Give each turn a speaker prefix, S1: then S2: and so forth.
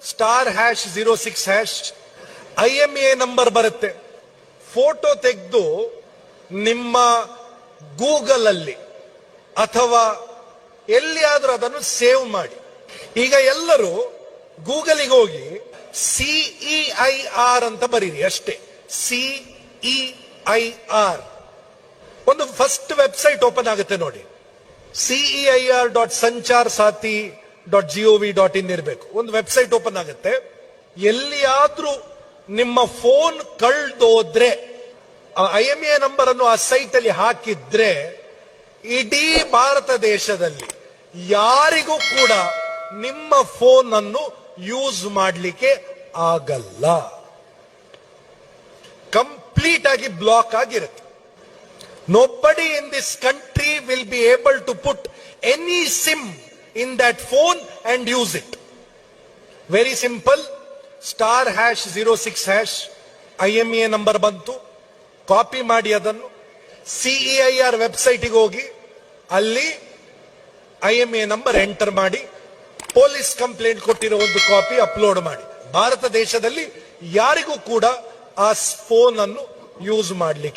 S1: *#06# IMEI number ಬರುತ್ತೆ. Photo ತೆಗೆದು ನಿಮ್ಮ ಗೂಗಲ್ ಅಲ್ಲಿ ಅಥವಾ ಎಲ್ಲಿಯಾದ್ರೂ ಅದನ್ನು ಸೇವ್ ಮಾಡಿ. ಈಗ ಎಲ್ಲರೂ ಗೂಗಲ್ಗೆ ಹೋಗಿ CEIR ಅಂತ ಬರೀರಿ ಅಷ್ಟೇ. CEIR ಒಂದು ಫಸ್ಟ್ ವೆಬ್ಸೈಟ್ ಓಪನ್ ಆಗುತ್ತೆ ನೋಡಿ. CEIR.sancharsati.gov.in ಇರಬೇಕು. ಒಂದು ವೆಬ್ಸೈಟ್ ಓಪನ್ ಆಗುತ್ತೆ. ಎಲ್ಲಿಯಾದ್ರೂ ನಿಮ್ಮ ಫೋನ್ ಕಳ್ದೋದ್ರೆ IMEI ನಂಬರ್ ಅನ್ನು ಆ ಸೈಟ್ ಅಲ್ಲಿ ಹಾಕಿದ್ರೆ ಇಡೀ ಭಾರತ ದೇಶದಲ್ಲಿ ಯಾರಿಗೂ ಕೂಡ ನಿಮ್ಮ ಫೋನ್ ಅನ್ನು ಯೂಸ್ ಮಾಡಲಿಕ್ಕೆ ಆಗಲ್ಲ. ಕಂಪ್ಲೀಟ್ ಆಗಿ ಬ್ಲಾಕ್ ಆಗಿರುತ್ತೆ. Nobody in this country will be able to put any SIM in that phone and use it. Very simple. *#06# IMEI number ಬಂತು. ಕಾಪಿ ಮಾಡಿ ಅದನ್ನು CEIR ವೆಬ್ಸೈಟ್ಗೆ ಹೋಗಿ ಅಲ್ಲಿ IMEI ನಂಬರ್ ಎಂಟರ್ ಮಾಡಿ ಪೊಲೀಸ್ ಕಂಪ್ಲೇಂಟ್ ಕೊಟ್ಟಿರೋ ಒಂದು ಕಾಪಿ ಅಪ್ಲೋಡ್ ಮಾಡಿ. ಭಾರತ ದೇಶದಲ್ಲಿ ಯಾರಿಗೂ ಕೂಡ ಆ ಫೋನ್ ಅನ್ನು ಯೂಸ್ ಮಾಡಲಿಕ್ಕೆ